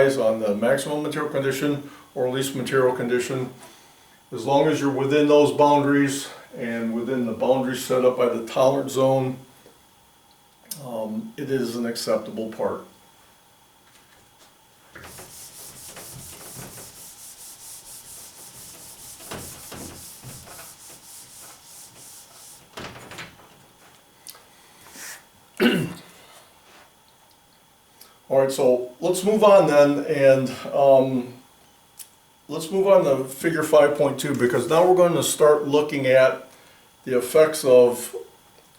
on the maximum material condition or least material condition. As long as you're within those boundaries and within the boundaries set up by the tolerance zone, it is an acceptable part. All right, so let's move on then, and let's move on to figure 5.2, because now we're going to start looking at the effects of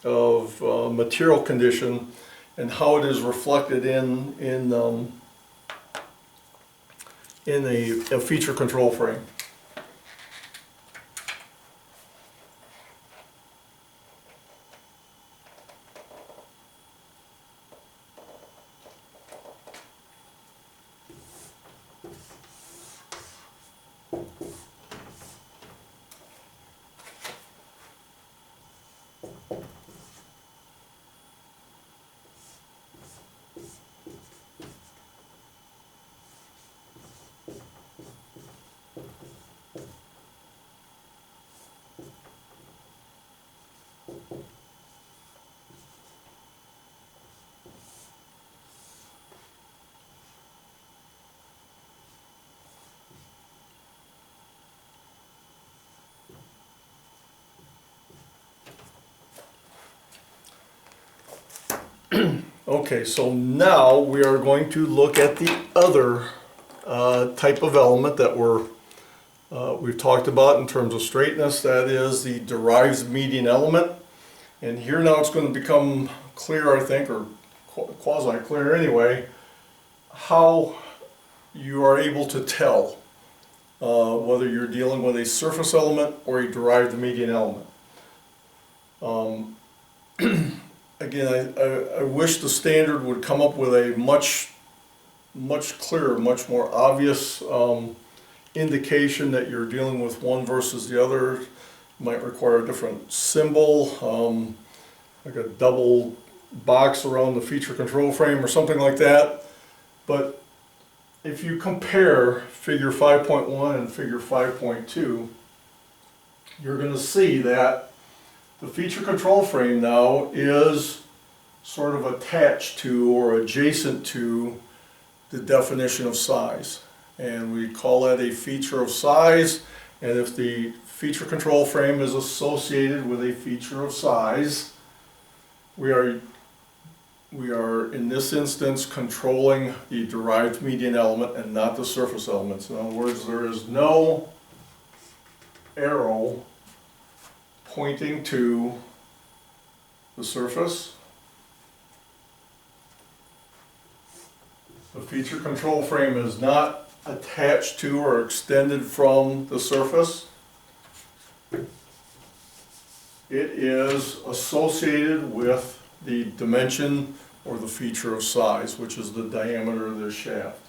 material condition and how it is reflected in a feature control frame. Okay, so now we are going to look at the other type of element that we've talked about in terms of straightness. That is the derived median element. And here now it's going to become clear, I think, or quasi-clear anyway, how you are able to tell whether you're dealing with a surface element or a derived median element. Again, I wish the standard would come up with a much clearer, much more obvious indication that you're dealing with one versus the other. It might require a different symbol, like a double box around the feature control frame or something like that. But if you compare figure 5.1 and figure 5.2, you're going to see that the feature control frame now is sort of attached to or adjacent to the definition of size. And we call that a feature of size. And if the feature control frame is associated with a feature of size, we are in this instance controlling the derived median element and not the surface elements. In other words, there is no arrow pointing to the surface. The feature control frame is not attached to or extended from the surface. It is associated with the dimension or the feature of size, which is the diameter of this shaft.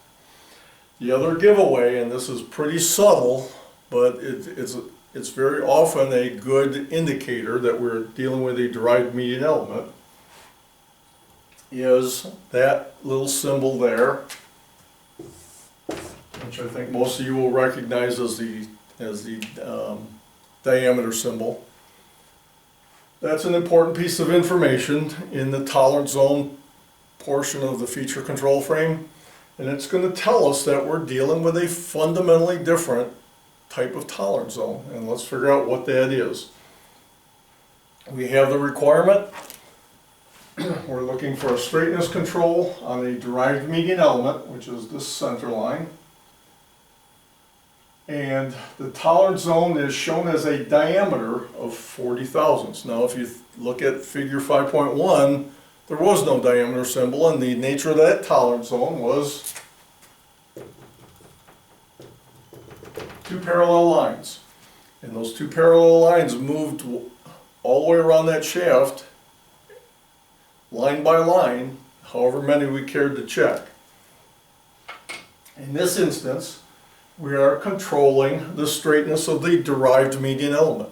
The other giveaway, and this is pretty subtle, but it's very often a good indicator that we're dealing with a derived median element, is that little symbol there, which I think most of you will recognize as the diameter symbol. That's an important piece of information in the tolerance zone portion of the feature control frame, and it's going to tell us that we're dealing with a fundamentally different type of tolerance zone. And let's figure out what that is. We have the requirement. We're looking for a straightness control on a derived median element, which is this center line. And the tolerance zone is shown as a diameter of 40 thousandths. Now if you look at figure 5.1, there was no diameter symbol, and the nature of that tolerance zone was two parallel lines. And those two parallel lines moved all the way around that shaft, line by line, however many we cared to check. In this instance, we are controlling the straightness of the derived median element.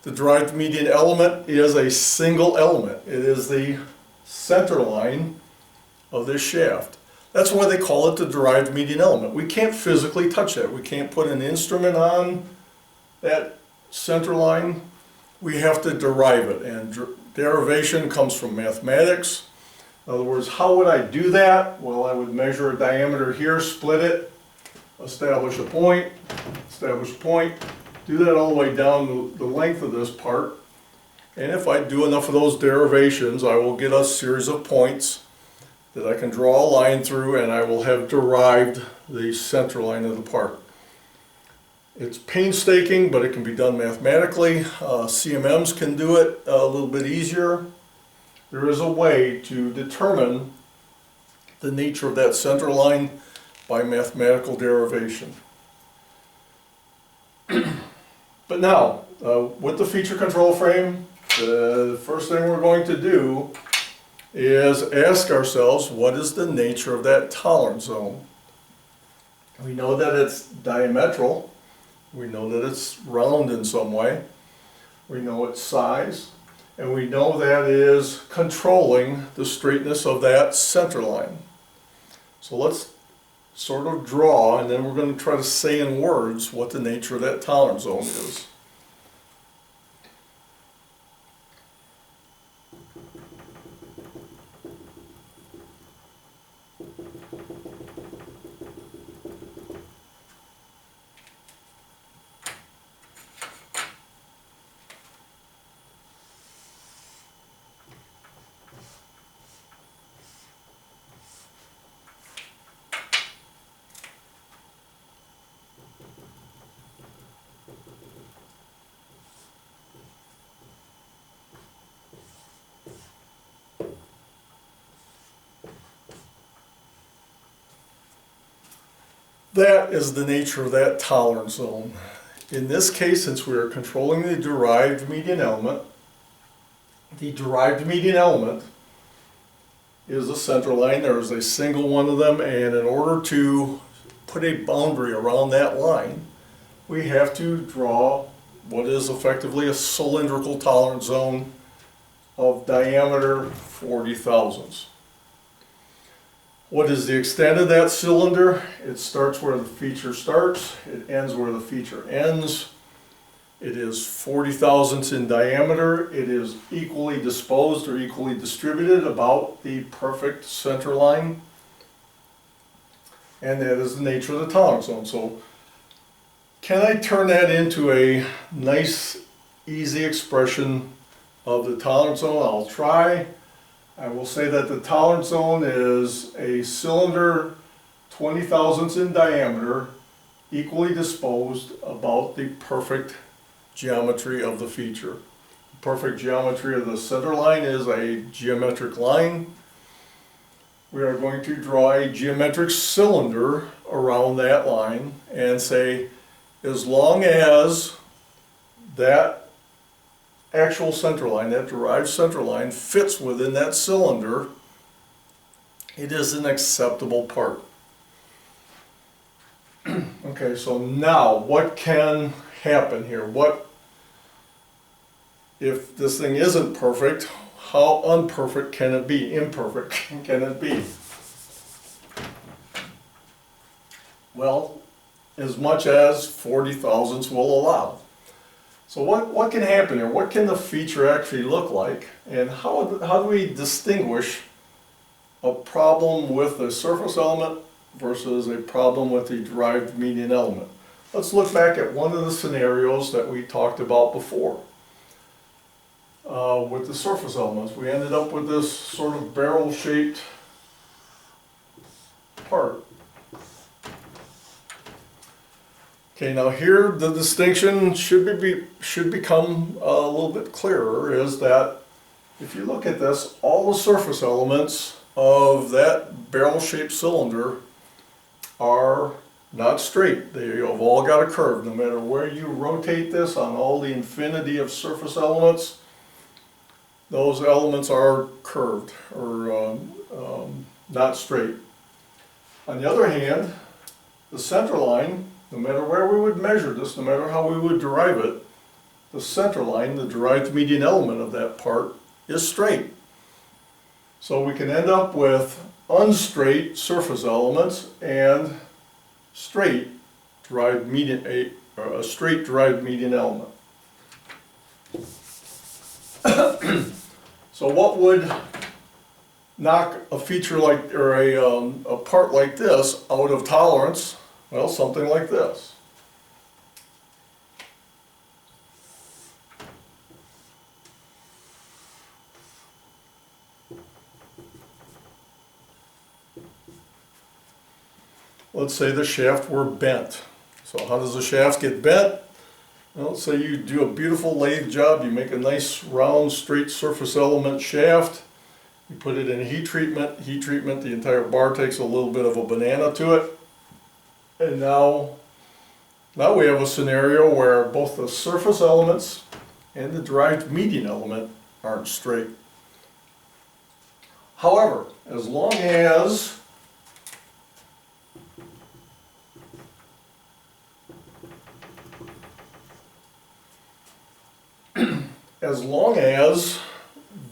The derived median element is a single element. It is the center line of this shaft. That's why they call it the derived median element. We can't physically touch that. We can't put an instrument on that center line. We have to derive it, and derivation comes from mathematics. In other words, how would I do that? Well, I would measure a diameter here, split it, establish a point, do that all the way down the length of this part. And if I do enough of those derivations, I will get a series of points that I can draw a line through, and I will have derived the center line of the part. It's painstaking, but it can be done mathematically. CMMs can do it a little bit easier. There is a way to determine the nature of that center line by mathematical derivation. But now, with the feature control frame, the first thing we're going to do is ask ourselves, what is the nature of that tolerance zone? We know that it's diametral. We know that it's round in some way. We know its size. And we know that is controlling the straightness of that center line. So let's sort of draw, and then we're going to try to say in words what the nature of that tolerance zone is. That is the nature of that tolerance zone. In this case, since we are controlling the derived median element, the derived median element is a center line. There is a single one of them, and in order to put a boundary around that line, we have to draw what is effectively a cylindrical tolerance zone of diameter 40 thousandths. What is the extent of that cylinder? It starts where the feature starts, it ends where the feature ends. It is 40 thousandths in diameter. It is equally disposed or equally distributed about the perfect center line. And that is the nature of the tolerance zone. So can I turn that into a nice, easy expression of the tolerance zone? I'll try. I will say that the tolerance zone is a cylinder 20 thousandths in diameter, equally disposed about the perfect geometry of the feature. The perfect geometry of the center line is a geometric line. We are going to draw a geometric cylinder around that line and say, as long as that actual center line, that derived center line, fits within that cylinder, it is an acceptable part. Okay, so now what can happen here? What if this thing isn't perfect? How unperfect can it be? Imperfect can it be? Well, as much as 40 thousandths will allow. So what can happen here? What can the feature actually look like? And how do we distinguish a problem with the surface element versus a problem with the derived median element? Let's look back at one of the scenarios that we talked about before. With the surface elements, we ended up with this sort of barrel-shaped part. Okay, now here the distinction should become a little bit clearer, is that if you look at this, all the surface elements of that barrel-shaped cylinder are not straight. They have all got a curve. No matter where you rotate this on all the infinity of surface elements, those elements are curved or not straight. On the other hand, the center line, no matter where we would measure this, no matter how we would derive it, the center line, the derived median element of that part, is straight. So we can end up with unstraight surface elements and straight derived median, a straight derived median element. So what would knock a feature like, or a part like this out of tolerance? Well, something like this. Let's say the shaft were bent. So how does the shaft get bent? Well, let's say you do a beautiful lathe job, you make a nice round straight surface element shaft, you put it in heat treatment, the entire bar takes a little bit of a banana to it, and now we have a scenario where both the surface elements and the derived median element aren't straight. However, as long as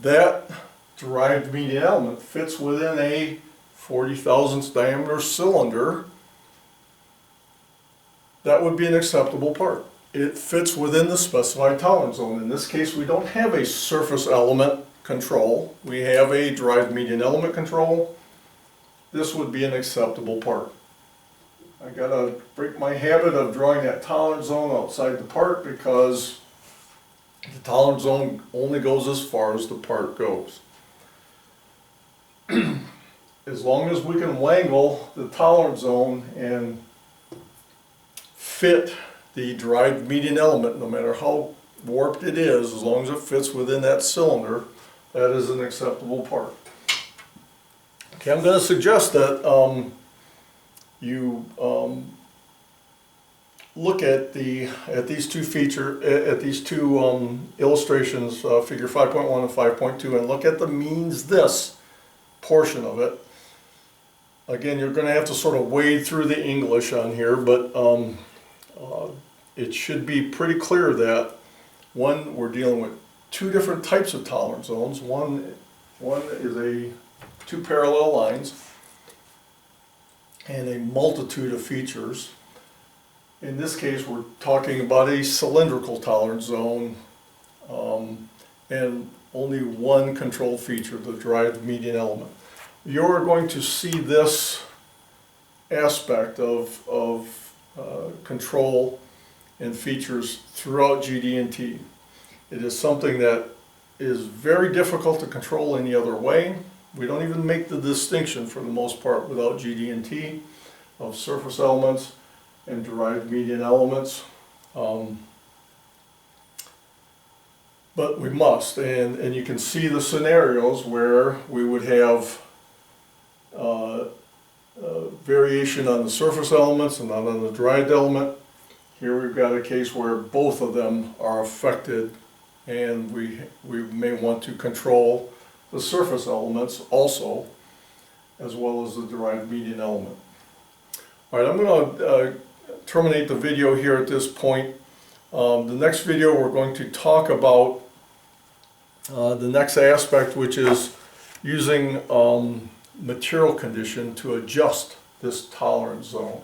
that derived median element fits within a 40 thousandths diameter cylinder, that would be an acceptable part. It fits within the specified tolerance zone. In this case, we don't have a surface element control. We have a derived median element control. This would be an acceptable part. I gotta break my habit of drawing that tolerance zone outside the part, because the tolerance zone only goes as far as the part goes. As long as we can wangle the tolerance zone and fit the derived median element, no matter how warped it is, as long as it fits within that cylinder, that is an acceptable part. Okay, I'm going to suggest that you look at these two illustrations, figure 5.1 and 5.2, and look at the means this portion of it. Again, you're going to have to sort of wade through the English on here, but it should be pretty clear that, one, we're dealing with two different types of tolerance zones. One is two parallel lines and a multitude of features. In this case, we're talking about a cylindrical tolerance zone and only one control feature, the derived median element. You're going to see this aspect of control and features throughout GD&T. It is something that is very difficult to control any other way. We don't even make the distinction for the most part without GD&T of surface elements and derived median elements. But we must, and you can see the scenarios where we would have variation on the surface elements and not on the derived element. Here we've got a case where both of them are affected, and we may want to control the surface elements also, as well as the derived median element. All right, I'm going to terminate the video here at this point. The next video we're going to talk about the next aspect, which is using material condition to adjust this tolerance zone.